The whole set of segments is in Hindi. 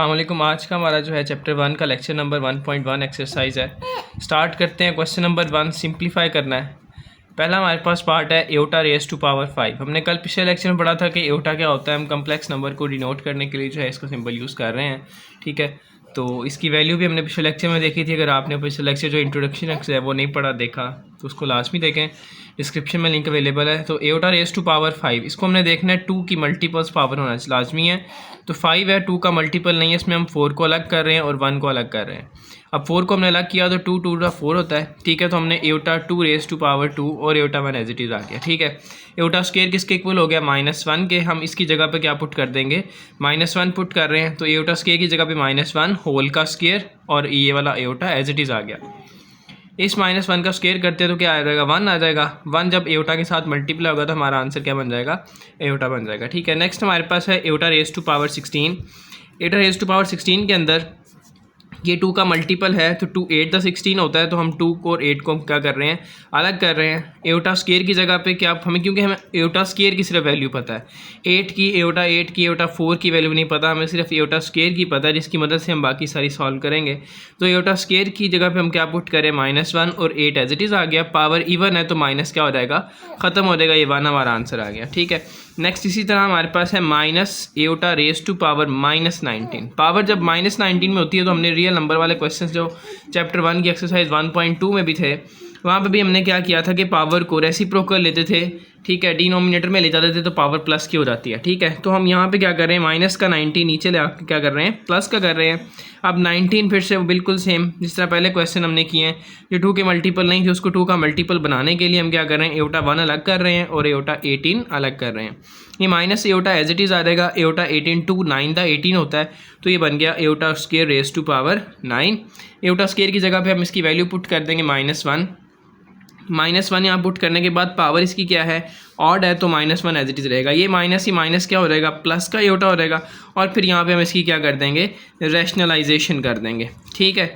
अस्सलाम वालेकुम। आज का हमारा जो है चैप्टर 1 का लेक्चर नंबर 1.1 एक्सरसाइज है। स्टार्ट करते हैं। क्वेश्चन नंबर 1 सिंप्लीफाई करना है। पहला हमारे पास पार्ट है एओटा रेज़ टू पावर 5। हमने कल पिछले लेक्चर में पढ़ा था कि एओटा क्या होता है। हम कम्प्लेक्स नंबर को डिनोट करने के लिए जो है इसका सिंबल यूज़ कर रहे हैं, ठीक है। तो इसकी वैल्यू भी हमने पिछले लेक्चर में देखी थी। अगर आपने पिछले लेक्चर जो इंट्रोडक्शन है वो नहीं पढ़ा देखा तो उसको लाजमी देखें, डिस्क्रिप्शन में लिंक अवेलेबल है। तो एओटा रेज़ टू पावर 5 इसको हमने देखना है 2 की मल्टीपल्स पावर होना लाजमी है। तो 5 है, 2 का मल्टीपल नहीं है, इसमें हम 4 को अलग कर रहे हैं और 1 को अलग कर रहे हैं। अब 4 को हमने अलग किया तो 2 2 का 4 होता है, ठीक है। तो हमने एओटा 2 रेज़ टू पावर 2 और एओटा 1 एज इट इज़ आ गया, ठीक है। एओटा स्क्वायर किसके इक्वल हो गया -1 के। हम इसकी जगह पे क्या पुट कर देंगे, -1 पुट कर रहे हैं। तो एओटा स्क्वायर की जगह पे -1 होल का स्क्वायर और ये वाला एओटा एज इट इज़ आ गया। इस -1 का स्क्वायर करते हैं तो क्या आ जाएगा, 1 आ जाएगा। 1 जब एओटा के साथ मल्टीप्लाई होगा तो हमारा आंसर क्या बन जाएगा, एओटा बन जाएगा, ठीक है। नेक्स्ट हमारे पास है iota raise to power 16। Iota raise to power 16 के अंदर ये 2 का मल्टीपल है तो 2 8 द 16 होता है। तो हम 2 को और 8 को क्या कर रहे हैं, अलग कर रहे हैं। एओटा स्क्वायर की जगह पे क्या हमें, क्योंकि हमें एओटा स्क्वायर की सिर्फ वैल्यू पता है, 8 की एओटा 4 की वैल्यू नहीं पता, हमें सिर्फ एओटा स्क्वायर की पता है, जिसकी मदद से हम बाकी सारी सॉल्व करेंगे। तो एओटा स्क्वायर की जगह पे हम क्या पुट करें, -1 और 8 एज इट इज़ आ गया। पावर इवन है तो माइनस क्या हो जाएगा, ख़त्म हो जाएगा, ये 1 हमारा आंसर आ गया, ठीक है। नेक्स्ट इसी तरह हमारे पास है minus iota raise to power -19। Power जब -19 में होती है तो हमने रियल नंबर वाले क्वेश्चन जो चैप्टर 1 की एक्सरसाइज 1.2 में भी थे, वहाँ पे भी हमने क्या किया था कि पावर को रेसिप्रोकल लेते थे, ठीक है। डिनोमिनेटर में ले जाते थे तो पावर प्लस की हो जाती है, ठीक है। तो हम यहाँ पे क्या कर रहे हैं, माइनस का 19 नीचे ले आकर क्या कर रहे हैं, प्लस का कर रहे हैं। अब 19 फिर से वो बिल्कुल सेम जिस तरह पहले क्वेश्चन हमने किए हैं, जो 2 के मल्टीपल नहीं थे उसको 2 का मल्टीपल बनाने के लिए हम क्या कर रहे हैं, एओटा 1 अलग कर रहे हैं और एओटा 18 अलग कर रहे हैं। ये minus iota as it is आ जाएगा। एओटा 18 2 9 द 18 होता है, तो ये बन गया iota square raise to power 9। Iota square की जगह पे हम इसकी वैल्यू पुट कर देंगे -1। -1 यहाँ पुट करने के बाद पावर इसकी क्या है, ऑड है, तो -1 एज इट इज़ रहेगा। ये माइनस ही माइनस क्या हो जाएगा, प्लस का एओटा हो जाएगा। और फिर यहाँ पे हम इसकी क्या कर देंगे, रैशनलाइजेशन कर देंगे, ठीक है।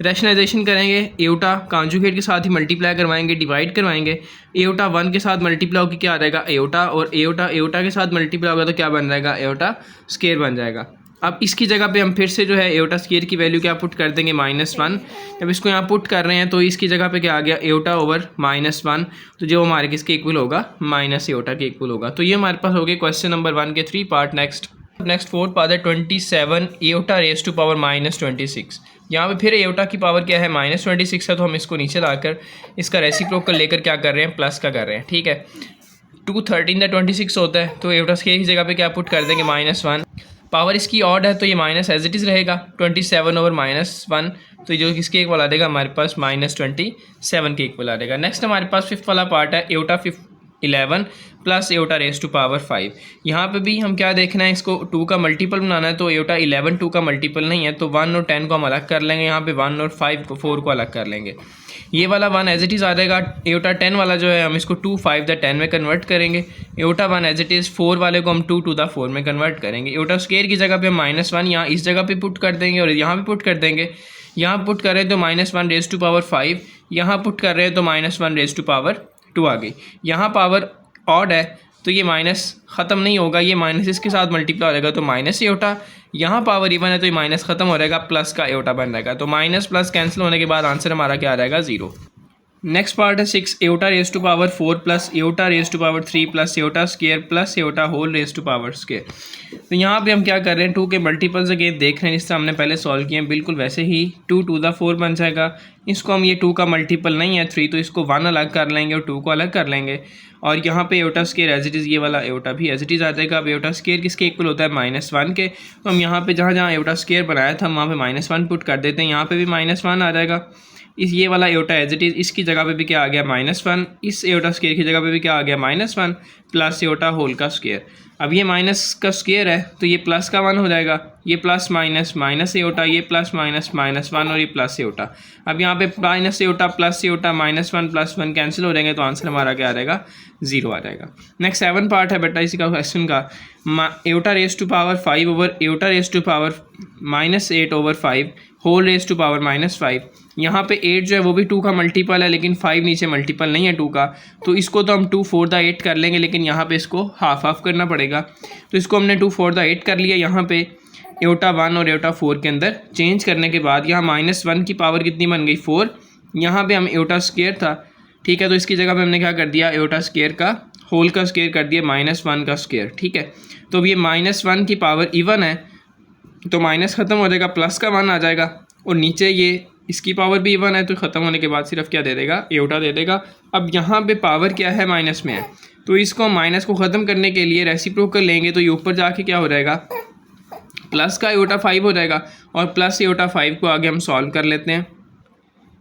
रैशनलाइजेशन करेंगे, एओटा कॉन्जुगेट के साथ ही मल्टीप्लाई करवाएंगे, डिवाइड करवाएंगे। एओटा 1 के साथ मल्टीप्लाई होकर क्या आ जाएगा, एओटा, और एओटा के साथ मल्टीप्लाई होगा तो क्या बन जाएगा, एओटा स्क्वायर बन जाएगा। अब इसकी जगह पे हम फिर से जो है एओटा स्क्वायर की वैल्यू क्या पुट कर देंगे, -1। जब इसको यहाँ पुट कर रहे हैं तो इसकी जगह पे क्या आ गया, एओटा ओवर -1, तो जो हमारे किसके इक्वल होगा, माइनस एओटा के इक्वल होगा। तो ये हमारे पास हो गए क्वेश्चन नंबर 1 के 3 पार्ट। नेक्स्ट फोर्थ पार्ट है 27 एओटा रेज़ टू पावर -26। यहाँ पे फिर एओटा की पावर क्या है, -26 है, तो हम इसको नीचे लाकर इसका रेसिप्रोकल लेकर क्या कर रहे हैं, प्लस का कर रहे हैं, ठीक है। 2 13 द 26 होता है, तो एओटा स्क्वायर की जगह पे क्या पुट कर देंगे, -1। पावर इसकी ऑड है तो ये माइनस एज इट इज़ रहेगा, 27 ओवर -1, तो जो किसके इक्वल आ जाएगा, हमारे पास -27 के इक्वल आ जाएगा। नेक्स्ट हमारे पास फिफ्थ वाला पार्ट है iota 11 plus iota raise to power 5। यहाँ पे भी हम क्या देखना है, इसको 2 का मल्टीपल बनाना है। तो एओटा 11 2 का मल्टीपल नहीं है, तो 1 और 10 को हम अलग कर लेंगे। यहाँ पे 1 और 4 को अलग कर लेंगे। ये वाला 1 एज इट इज़ आ जाएगा। एओटा 10 वाला जो है हम इसको 2 5 द 10 में कन्वर्ट करेंगे। एओटा 1 एज इट इज़ 4 वाले को हम 2 2 द 4 में कन्वर्ट करेंगे। एओटा स्क्वायर की जगह पे हम -1 यहाँ इस जगह पे पुट कर देंगे और यहाँ पे पुट कर देंगे। यहाँ पुट कर रहे हैं तो -1 रेज़ टू पावर 5, यहाँ पुट कर रहे हैं तो -1 रेज़ टू पावर 2 आ गई। यहाँ पावर ऑड है तो ये माइनस ख़त्म नहीं होगा, ये माइनस इसके साथ मल्टीप्लाई हो जाएगा तो माइनस एओटा। यहाँ पावर इवन है तो ये माइनस ख़त्म हो जाएगा, प्लस का एओटा बन जाएगा। तो माइनस प्लस कैंसिल होने के बाद आंसर हमारा क्या आ जाएगा, 0। नेक्स्ट पार्ट है 6 iota raise to power 4 plus iota raise to power 3 plus iota square plus iota whole raise to power square. तो यहाँ पे हम क्या कर रहे हैं, 2 के मल्टीपल्स अगेन देख रहे हैं, जिस तरह हमने पहले सॉल्व किए हैं बिल्कुल वैसे ही 2 2 द 4 बन जाएगा। इसको हम, ये 2 का मल्टीपल नहीं है 3, तो इसको 1 अलग कर लेंगे और 2 को अलग कर लेंगे। और यहाँ पे iota square as it is, ये वाला एओटा भी एज इट इज़ आ जाएगा। अब एओटा स्क्वायर किसके इक्वल होता है, -1 के। तो हम यहाँ पे जहाँ एओटा स्क्वायर बनाया था हम वहाँ पे -1 पुट कर देते हैं। यहाँ पे भी -1 आ जाएगा। इस ये वाला एओटा एज इट इज़, इसकी जगह पे भी क्या आ गया, -1। इस एओटा स्क्वायर की जगह पे भी क्या आ गया, -1 प्लस एओटा होल का स्क्वायर। अब ये माइनस का स्क्वायर है तो ये प्लस का 1 हो जाएगा। ये प्लस माइनस एओटा, ये प्लस -1 और ये प्लस एओटा। अब यहाँ पे minus aorta plus aorta -1 plus 1 cancel हो जाएंगे, तो आंसर हमारा क्या आ जाएगा, 0 आ जाएगा। नेक्स्ट 7 पार्ट है बेटा इसी का क्वेश्चन का, iota raise to power 5 over iota raise to power -8 over 5 whole raise to power -5। यहाँ पे 8 जो है वो भी 2 का मल्टीपल है, लेकिन 5 नीचे मल्टीपल नहीं है 2 का, तो इसको तो हम 2 4 द 8 कर लेंगे, लेकिन यहाँ पे इसको हाफ करना पड़ेगा। तो इसको हमने 2 4 द 8 कर लिया। यहाँ पे एओटा 1 और एओटा 4 के अंदर चेंज करने के बाद यहाँ -1 की पावर कितनी बन गई 4, यहाँ पे हम एओटा स्क्वायर था, ठीक है, तो इसकी जगह पे हमने क्या कर दिया, एओटा स्क्वायर का होल का स्क्वायर कर दिया -1 का स्क्वायर, ठीक है। तो अब ये -1 की पावर इवन है तो माइनस ख़त्म हो जाएगा, प्लस का 1 आ जाएगा, और नीचे ये इसकी पावर भी इवन है तो ख़त्म होने के बाद सिर्फ क्या दे देगा, एओटा दे देगा। अब यहाँ पे पावर क्या है, माइनस में है, तो इसको माइनस को ख़त्म करने के लिए रेसिप्रोकल लेंगे तो ये ऊपर जाके क्या हो जाएगा, प्लस का एओटा 5 हो जाएगा, और प्लस एओटा 5 को आगे हम सॉल्व कर लेते हैं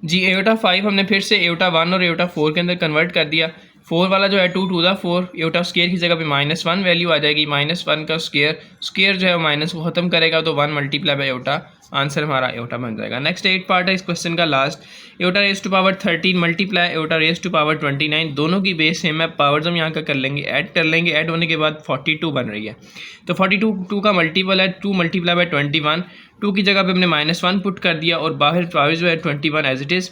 जी। एओटा 5 हमने फिर से एओटा 1 और एओटा 4 के अंदर कन्वर्ट कर दिया। 4 वाला जो है 2 टू द 4, एओटा स्क्वायर की जगह पे -1 वैल्यू आ जाएगी, -1 का स्क्वायर जो है माइनस को ख़त्म करेगा तो 1 मल्टीप्लाई बाई एओटा, आंसर हमारा एओटा बन जाएगा। नेक्स्ट 8 पार्ट है इस क्वेश्चन का last, iota raise to power 13 multiply iota raise to power 29, दोनों की बेस सेम है, पावर्स हम यहाँ का कर लेंगे, ऐड कर लेंगे, ऐड होने के बाद 42 बन रही है, तो 42 का मल्टीपल है 2 मल्टीप्लाई बाई 21, 2 की जगह पे हमने -1 पुट कर दिया और बाहर पावर जो है 21 एज इट इज़।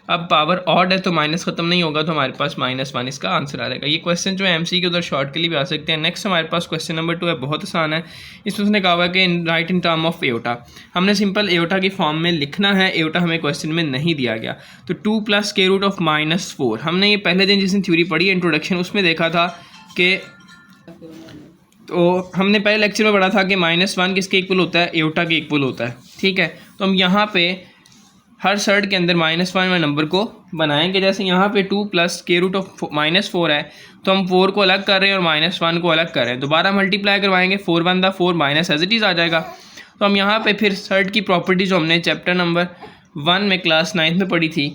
अब पावर ऑड है तो माइनस ख़त्म नहीं होगा तो हमारे पास -1 इसका आंसर आ जाएगा। ये क्वेश्चन जो है एमसी के उधर शॉर्ट के लिए भी आ सकते हैं। नेक्स्ट हमारे पास क्वेश्चन नंबर 2 है, बहुत आसान है। इसमें उसने कहा हुआ है कि right in term of aorta, हमने सिंपल एओटा की फॉर्म में लिखना है, एओटा हमें क्वेश्चन में नहीं दिया गया। तो 2 + स्क्वायर रूट ऑफ -4, हमने ये पहले दिन जिसने थ्योरी पढ़ी है इंट्रोडक्शन, उसमें देखा था कि, तो हमने पहले लेक्चर में पढ़ा था कि -1 किसके इक्वल होता है, एओटा के इक्वल होता है, ठीक है। तो हम यहाँ पे हर सर्ड के अंदर -1 वाले नंबर को बनाएंगे। जैसे यहाँ पे 2 + स्क्वायर रूट ऑफ -4 है तो हम 4 को अलग कर रहे हैं और -1 को अलग कर रहे हैं, दोबारा मल्टीप्लाई करवाएंगे, 4 × 1 = 4 माइनस एज इट इज़ आ जाएगा। तो हम यहाँ पे फिर सर्ड की प्रॉपर्टी जो हमने चैप्टर नंबर 1 में क्लास 9 में पढ़ी थी,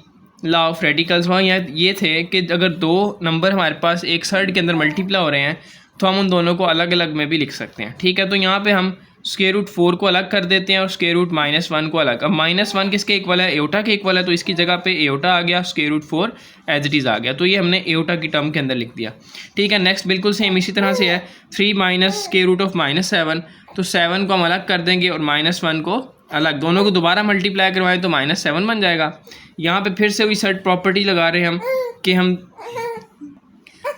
लॉ ऑफ रेडिकल्स, वहाँ ये थे कि अगर दो नंबर हमारे पास एक सर्ड के अंदर मल्टीप्लाई हो रहे हैं तो हम उन दोनों को अलग अलग में भी लिख सकते हैं, ठीक है। तो यहाँ पे हम स्क्वायर रूट 4 को अलग कर देते हैं और स्क्वायर रूट -1 को अलग। अब -1 किसके इक्वल है, एओटा के इक्वल है, तो इसकी जगह पे एओटा आ गया, square root 4 as it is आ गया, तो ये हमने एओटा की टर्म के अंदर लिख दिया, ठीक है। नेक्स्ट बिल्कुल सेम इसी तरह से है, 3 - स्क्वायर रूट ऑफ -7, तो 7 को हम अलग कर देंगे और -1 को अलग, दोनों को दोबारा मल्टीप्लाई करवाएं तो -7 बन जाएगा। यहाँ पे फिर से वही सर्ट प्रॉपर्टी लगा रहे हैं हम कि हम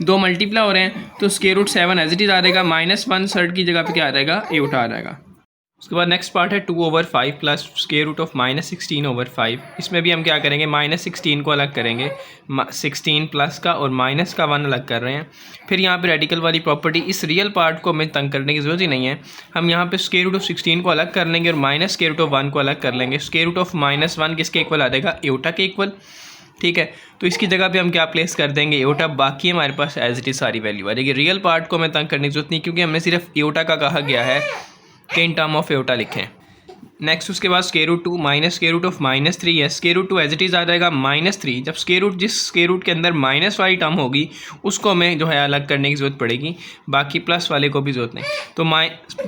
दो मल्टीप्लाई हो रहे हैं तो square root 7 as it is आ जाएगा, -1 सर्ट की जगह पे क्या आ जाएगा, एओटा आ जाएगा। उसके बाद नेक्स्ट पार्ट है 2/5 प्लस स्क्वायर रूट ऑफ -16/5। इसमें भी हम क्या करेंगे, -16 को अलग करेंगे, 16 प्लस का और माइनस का 1 अलग कर रहे हैं। फिर यहाँ पे रेडिकल वाली प्रॉपर्टी, इस रियल पार्ट को हमें तंग करने की ज़रूरत ही नहीं है, हम यहाँ पे स्क्वायर रूट ऑफ 16 को अलग कर लेंगे और माइनस स्क्वायर रूट ऑफ 1 को अलग कर लेंगे। स्क्वायर रूट ऑफ -1 किसके इक्वल आ जाएगा, एओटा के इक्वल, ठीक है। तो इसकी जगह पे हम क्या प्लेस कर देंगे, एओटा, बाकी हमारे पास एज इट इज़ सारी वैल्यू आ जाएगी। रियल पार्ट को हमें तंग करने की जरूरत नहीं क्योंकि हमने सिर्फ एओटा का कहा गया है कि इन टर्म ऑफ एओटा लिखें। नेक्स्ट उसके बाद square root 2 minus square root of -3 है, square root 2 as it is आ जाएगा -3। जब स्क्वायर रूट, जिस स्क्वायर रूट के अंदर माइनस वाली टर्म होगी उसको हमें जो है अलग करने की ज़रूरत पड़ेगी, बाकी प्लस वाले को भी ज़रूरत नहीं। तो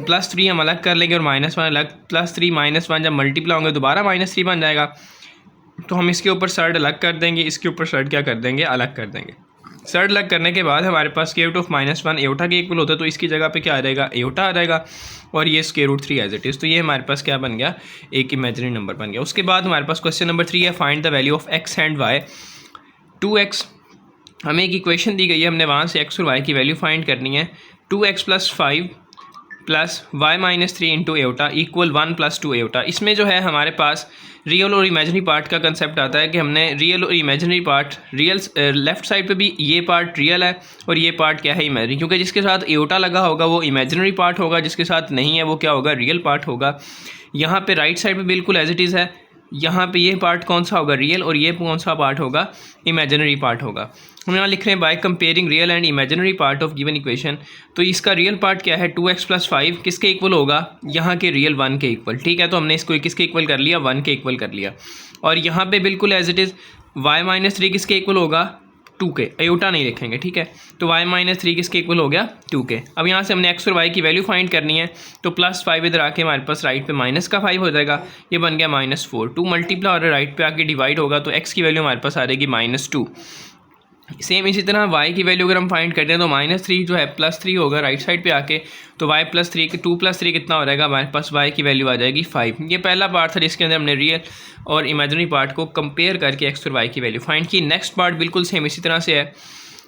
+3 हम अलग कर लेंगे और -1 अलग, +3 -1 जब मल्टीप्लाई होंगे दोबारा -3 बन जाएगा। तो हम इसके ऊपर सर्ड अलग कर देंगे, इसके ऊपर सर्ड क्या कर देंगे, अलग कर देंगे। सर्ड अलग करने के बाद हमारे पास स्क्वायर रूट ऑफ -1 एओटा के इक्वल होता है, तो इसकी जगह पे क्या आ जाएगा, एओटा आ जाएगा, और ये square root 3 as it is. तो ये हमारे पास क्या बन गया, एक इमेजिनरी नंबर बन गया। उसके बाद हमारे पास क्वेश्चन नंबर 3 है, find the value of x and y। 2x, हमें एक इक्वेशन दी गई है, हमने वहाँ से x और y की वैल्यू फाइंड करनी है। 2x + 5 + y - 3 into aorta equal 1 + 2 aorta. इसमें जो है हमारे पास रियल और इमेजिनरी पार्ट का कंसेप्ट आता है कि हमने रियल और imaginary part, real left side पे भी ये पार्ट रियल है और ये पार्ट क्या है, इमेजिनरी, क्योंकि जिसके साथ एओटा लगा होगा वो इमेजिनरी पार्ट होगा, जिसके साथ नहीं है वो क्या होगा, रियल पार्ट होगा। यहाँ पे राइट साइड पे बिल्कुल एज इट इज़ है, यहाँ पे ये पार्ट कौन सा होगा, रियल, और ये कौन सा पार्ट होगा, इमेजिनरी पार्ट होगा। हम यहाँ लिख रहे हैं by comparing real and imaginary part of given equation. तो इसका रियल पार्ट क्या है, 2x + 5 किसके इक्वल होगा, यहाँ के रियल 1 के इक्वल, ठीक है। तो हमने इसको किसके इक्वल कर लिया, 1 के इक्वल कर लिया। और यहाँ पे बिल्कुल एज इट इज़ y - 3 किसके इक्वल होगा, 2 के, एओटा नहीं लिखेंगे, ठीक है। तो y - 3 किसके इक्वल हो गया, 2 के। अब यहाँ से हमने x और y की वैल्यू फाइंड करनी है, तो +5 इधर आके हमारे पास राइट पे माइनस का 5 हो जाएगा, ये बन गया -4। 2 मल्टीप्लाई और राइट पे आके डिवाइड होगा तो x की वैल्यू हमारे पास आ जाएगी -2। सेम इसी तरह y की वैल्यू अगर हम फाइंड करते हैं तो -3 जो है +3 होगा राइट साइड पे आके, तो y + 3 2 + 3 कितना हो जाएगा, हमारे पास y की वैल्यू आ जाएगी 5। ये पहला पार्ट था जिसके अंदर हमने रियल और इमेजिनरी पार्ट को कंपेयर करके x और y की वैल्यू फाइंड की। नेक्स्ट पार्ट बिल्कुल सेम इसी तरह से है,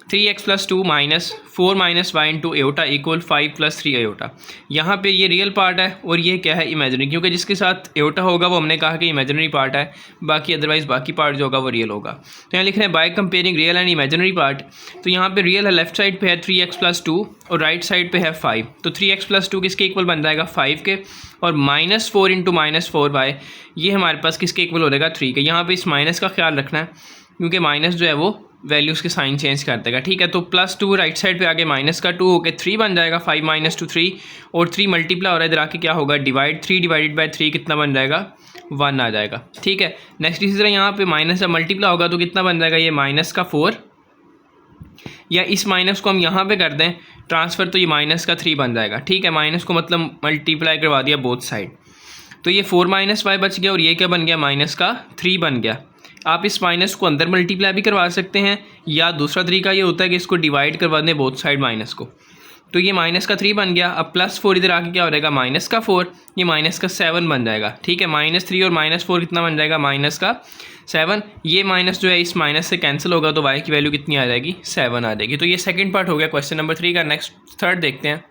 3x+2 minus 4 minus Y into iota equal 5+3 iota. यहाँ पे ये रियल पार्ट है और ये क्या है, इमेजिनरी, क्योंकि जिसके साथ एयोटा होगा वो हमने कहा कि इमेजिनरी पार्ट है, बाकी अदरवाइज बाकी पार्ट जो होगा वो रियल होगा। तो यहाँ लिख रहे हैं by comparing real and imaginary part. तो यहाँ पे रियल है, लेफ्ट साइड पे है 3x+2 और राइट साइड पे है 5। तो 3x+2 किसके इक्वल बन जाएगा, 5 के, और -4 इंटू -4y ये हमारे पास किसके इक्वल हो जाएगा, 3 के। यहाँ पे इस माइनस का ख्याल रखना है क्योंकि माइनस जो है वो वैल्यूज़ के साइन चेंज कर देगा, ठीक है। तो +2 राइट साइड पे आगे -2 होकर 3 बन जाएगा, 5 - 2 3, और 3 मल्टीप्लाई हो रहा है इधर आके क्या होगा, डिवाइड, 3 डिवाइडेड बाय 3 कितना बन जाएगा, 1 आ जाएगा, ठीक है। नेक्स्ट इसी तरह यहाँ पे माइनस जब मल्टीप्लाई होगा तो कितना बन जाएगा, ये -4, या इस माइनस को हम यहाँ पे कर दें ट्रांसफ़र तो ये -3 बन जाएगा, ठीक है। माइनस को मतलब मल्टीप्लाई करवा दिया बोथ साइड, तो ये 4 - y बच गया और ये क्या बन गया, -3 बन गया। आप इस माइनस को अंदर मल्टीप्लाई भी करवा सकते हैं, या दूसरा तरीका ये होता है कि इसको डिवाइड करवा दें बोथ साइड माइनस को, तो ये -3 बन गया। अब +4 इधर आके क्या हो जाएगा, -4, ये -7 बन जाएगा, ठीक है। -3 और -4 कितना बन जाएगा, -7। ये माइनस जो है इस माइनस से कैंसिल होगा तो y की वैल्यू कितनी आ जाएगी, 7 आ जाएगी। तो ये सेकंड पार्ट हो गया क्वेश्चन नंबर 3 का। नेक्स्ट थर्ड देखते हैं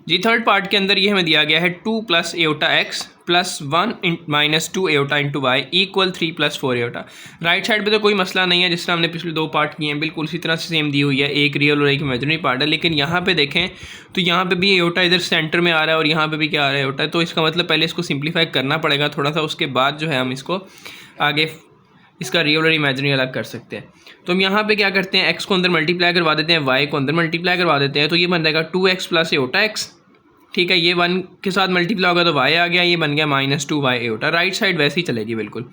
जी। थर्ड पार्ट के अंदर ये हमें दिया गया है 2 + iota x + 1 - 2 iota into Y equal 3 + 4 iota. Right side पे तो कोई मसला नहीं है, जिस तरह हमने पिछले 2 पार्ट किए हैं बिल्कुल उसी तरह से सेम दी हुई है, एक रियल और एक इमेजिनरी पार्ट है। लेकिन यहाँ पे देखें तो यहाँ पे भी एयोटा इधर सेंटर में आ रहा है और यहाँ पे भी क्या आ रहा है, एयोटा। तो इसका मतलब पहले इसको सिंप्लीफाई करना पड़ेगा थोड़ा सा, उसके बाद जो है हम इसको आगे इसका रियल और इमेजिनरी अलग कर सकते हैं। तो हम यहाँ पे क्या करते हैं, x को अंदर मल्टीप्लाई करवा देते हैं, y को अंदर मल्टीप्लाई करवा देते हैं, तो ये बन जाएगा 2x + एयोटा x, ठीक है। ये 1 के साथ मल्टीप्लाई होगा तो y आ गया, ये बन गया -2y एयोटा। राइट साइड वैसे ही चलेगी बिल्कुल।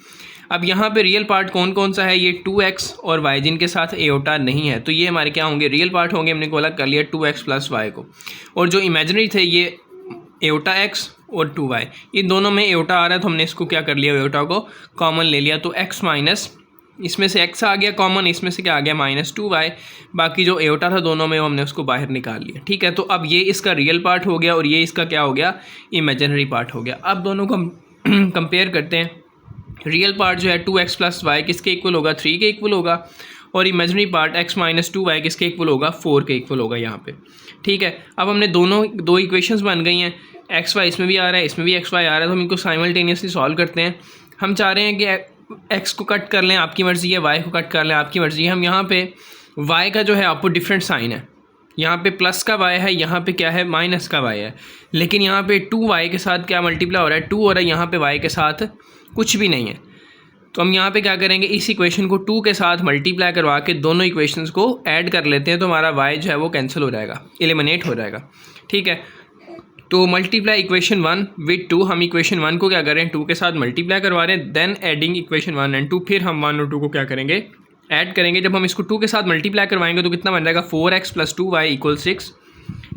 अब यहाँ पे रियल पार्ट कौन कौन सा है, ये 2x और y जिनके साथ एयोटा नहीं है, तो ये हमारे क्या होंगे, रियल पार्ट होंगे। हमने को अलग कर लिया 2x + y को, और जो इमेजिनरी थे ये एयोटा x और 2y, इन दोनों में एयोटा आ रहा है तो हमने इसको क्या कर लिया, एयोटा को कॉमन ले लिया। तो x माइनस इसमें से x आ गया कॉमन, इसमें से क्या आ गया, -2y, बाकी जो एयोटा था दोनों में हमने उसको बाहर निकाल लिया, ठीक है। तो अब ये इसका रियल पार्ट हो गया और ये इसका क्या हो गया, इमेजिनरी पार्ट हो गया। अब दोनों को हम कंपेयर करते हैं। रियल पार्ट जो है 2x + y किसके इक्वल होगा, 3 के इक्वल होगा, और इमेजिनरी पार्ट x - 2y किसके इक्वल होगा, 4 के इक्वल होगा यहाँ पे, ठीक है। अब हमने दो इक्वेशंस बन गई हैं, एक्स वाई इसमें भी आ रहा है, इसमें भी एक्स वाई आ रहा है, तो हम इनको साइमल्टेनियसली सॉल्व करते हैं। हम चाह रहे हैं कि एक्स को कट कर लें, आपकी मर्ज़ी है, वाई को कट कर लें, आपकी मर्ज़ी है। हम यहाँ पे वाई का जो है आपको डिफरेंट साइन है, यहाँ पे प्लस का वाई है, यहाँ पे क्या है, माइनस का वाई है, लेकिन यहाँ पे 2y के साथ क्या मल्टीप्लाई हो रहा है, 2 हो रहा है, यहाँ पे y के साथ कुछ भी नहीं है। तो हम यहाँ पे क्या करेंगे, इस इक्वेशन को 2 के साथ मल्टीप्लाई करवा के दोनों इक्वेशंस को ऐड कर लेते हैं, तो हमारा y जो है वो कैंसिल हो जाएगा, एलिमिनेट हो जाएगा, ठीक है। तो मल्टीप्लाई इक्वेशन 1 विद 2, हम इक्वेशन 1 को क्या करें, 2 के साथ मल्टीप्लाई करवा रहे हैं, देन एडिंग इक्वेशन 1 एंड 2, फिर हम 1 और 2 को क्या करेंगे, ऐड करेंगे। जब हम इसको 2 के साथ मल्टीप्लाई करवाएंगे तो कितना बन जाएगा, 4x + 2y = 6,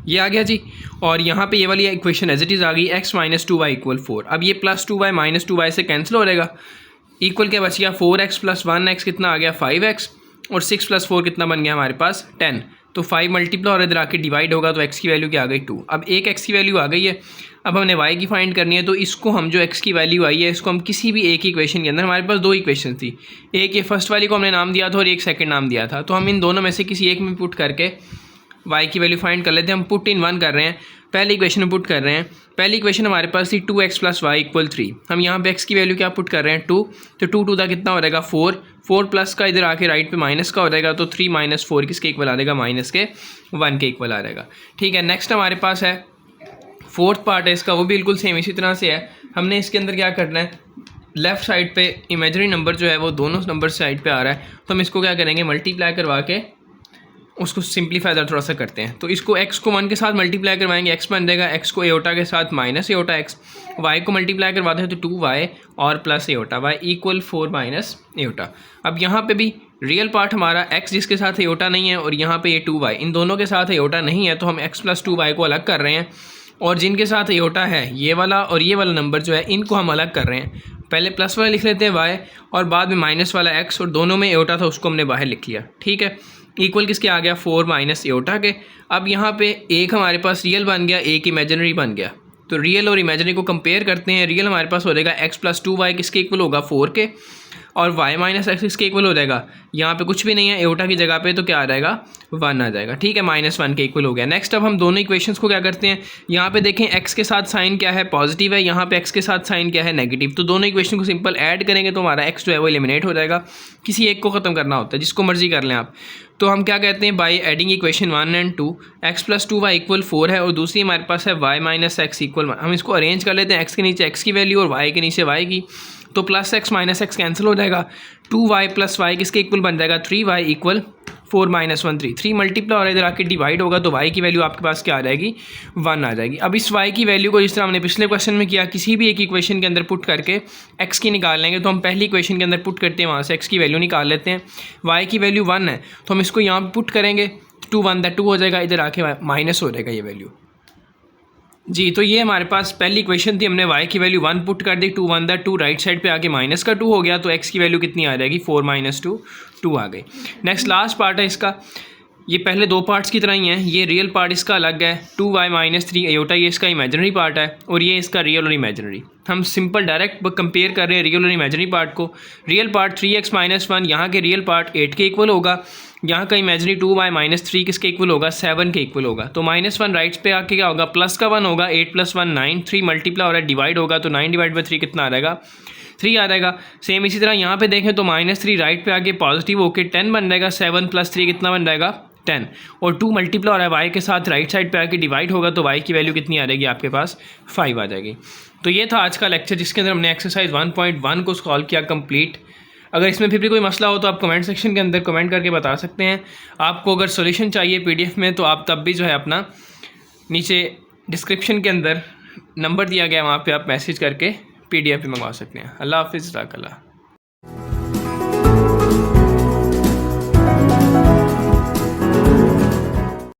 ये आ गया जी। और यहाँ पे ये वाली इक्वेशन एज इट इज़ आ गई, x - 2y = 4। अब ये +2y - 2y से कैंसिल हो जाएगा, इक्वल क्या बच गया, 4x + 1x कितना आ गया, 5x, और 6 + 4 कितना बन गया हमारे पास, 10। तो 5 मल्टीप्लाई और इधर आके डिवाइड होगा तो x की वैल्यू क्या आ गई, 2। अब एक x की वैल्यू आ गई है, अब हमने y की फाइंड करनी है। तो इसको हम जो x की वैल्यू आई है इसको हम किसी भी एक इक्वेशन के अंदर, हमारे पास 2 इक्वेशन थी, एक ये फर्स्ट वाली को हमने नाम दिया था और एक सेकंड नाम दिया था, तो हम इन दोनों में से किसी एक में पुट करके y की वैल्यू फाइंड कर लेते हैं। हम पुट इन 1 कर रहे हैं, पहली इक्वेशन में पुट कर रहे हैं। पहली इक्वेशन हमारे पास थी 2x + y = 3, हम यहाँ पे x की वैल्यू क्या पुट कर रहे हैं, 2, तो 2 2 कितना हो जाएगा, 4, 4 प्लस का इधर आके राइट पे माइनस का हो जाएगा, तो 3 - 4 किसके इक्वल आ जाएगा, -1 के इक्वल आ जाएगा, ठीक है। नेक्स्ट हमारे पास है फोर्थ पार्ट है इसका, वो बिल्कुल सेम इसी तरह से है। हमने इसके अंदर क्या करना है, लेफ़्ट साइड पे इमेजिनरी नंबर जो है वो दोनों नंबर साइड पे आ रहा है, तो हम इसको क्या करेंगे, मल्टीप्लाई करवा के उसको सिंप्लीफाई थोड़ा सा करते हैं। तो इसको x को 1 के साथ मल्टीप्लाई करवाएंगे, x बन जाएगा, x को एयोटा के साथ माइनस एयोटा x, y को मल्टीप्लाई करवाते हैं तो 2y और प्लस एयोटा, y = 4 - एयोटा। अब यहाँ पे भी रियल पार्ट हमारा x जिसके साथ एयोटा नहीं है, और यहाँ पे ये 2y, इन दोनों के साथ एयोटा नहीं है, तो हम x + 2y को अलग कर रहे हैं, और जिनके साथ एयोटा है ये वाला और ये वाला नंबर जो है इनको हम अलग कर रहे हैं। पहले प्लस वाला लिख लेते हैं y, और बाद में माइनस वाला x, और दोनों में एयोटा था उसको हमने बाहर लिख लिया, ठीक है। इक्वल किसके आ गया, 4 - एयोटा के। अब यहाँ पे एक हमारे पास रियल बन गया, एक इमेजिनरी बन गया, तो रियल और इमेजिनरी को कंपेयर करते हैं। रियल हमारे पास हो जाएगा x + 2y किसके इक्वल होगा, 4 के, और y माइनस एक्स किसके इक्वल हो जाएगा, यहाँ पे कुछ भी नहीं है एओटा की जगह पे, तो क्या आ जाएगा 1 आ जाएगा, ठीक है, -1 के इक्वल हो गया। नेक्स्ट अब हम दोनों इक्वेशंस को क्या करते हैं, यहाँ पे देखें x के साथ साइन क्या है पॉजिटिव है, यहाँ पे x के साथ साइन क्या है नेगेटिव, तो दोनों इक्वेशन को सिंपल ऐड करेंगे तो हमारा x जो है वो एलिमिनेट हो जाएगा। किसी एक को ख़त्म करना होता है, जिसको मर्जी कर लें आप। तो हम क्या कहते हैं, by adding equation 1 and 2 x + 2y equal 4 है, और दूसरी हमारे पास है y माइनस एक्स इक्वल, हम इसको अरेंज कर लेते हैं, x के नीचे x की वैल्यू और y के नीचे y की, तो +x - x कैंसिल हो जाएगा, 2y + y किसके इक्वल बन जाएगा 3y इक्वल 4 - 1 3, 3 मल्टीप्लाई और इधर आके डिवाइड होगा, तो y की वैल्यू आपके पास क्या आ जाएगी 1 आ जाएगी। अब इस y की वैल्यू को जिस तरह हमने पिछले क्वेश्चन में किया, किसी भी एक इक्वेशन के अंदर पुट करके x की निकाल लेंगे, तो हम पहली इक्वेशन के अंदर पुट करते हैं, वहाँ से x की वैल्यू निकाल लेते हैं, y की वैल्यू 1 है तो हम इसको यहाँ पर पुट करेंगे, 2 1 2 हो जाएगा, इधर आके माइनस हो जाएगा ये वैल्यू जी। तो ये हमारे पास पहली इक्वेशन थी, हमने y की वैल्यू 1 पुट कर दी, 2 1 2 राइट साइड पे आके माइनस का 2 हो गया, तो x की वैल्यू कितनी आ जाएगी 4 - 2 2 आ गई। नेक्स्ट लास्ट पार्ट है इसका, ये पहले दो पार्ट्स की तरह ही हैं, ये रियल पार्ट इसका अलग है, 2y - 3 एयोटा ये इसका इमेजिनरी पार्ट है, और ये इसका रियल और इमेजिनरी। हम सिंपल डायरेक्ट कंपेयर कर रहे हैं रियल और इमेजिनरी पार्ट को। रियल पार्ट 3x - 1, यहाँ के रियल पार्ट 8 के इक्वल होगा, यहाँ का इमेजिनरी 2y - 3 किसके इक्वल होगा 7 के इक्वल होगा, तो -1 राइट्स पे आके क्या होगा, प्लस का 1 होगा, 8 + 1 9, 3 मल्टीप्लाई और डिवाइड होगा, तो 9/3 कितना आ जाएगा 3 आ जाएगा। सेम इसी तरह यहाँ पे देखें तो -3 राइट पे आके पॉजिटिव होके 10 बन जाएगा, 7 + 3 कितना बन जाएगा 10, और 2 मल्टीप्लाई और y के साथ राइट साइड पे आके डिवाइड होगा, तो y की वैल्यू कितनी आ जाएगी आपके पास 5 आ जाएगी। तो ये था आज का लेक्चर, जिसके अंदर हमने एक्सरसाइज 1.1 को सॉल्व किया कंप्लीट। अगर इसमें फिर भी कोई मसला हो तो आप कमेंट सेक्शन के अंदर कमेंट करके बता सकते हैं। आपको अगर सॉल्यूशन चाहिए PDF में, तो आप तब भी जो है अपना नीचे डिस्क्रिप्शन के अंदर नंबर दिया गया, वहाँ पे आप मैसेज करके PDF भी मंगवा सकते हैं। अल्लाह हाफिज़, जज़ाकल्लाह।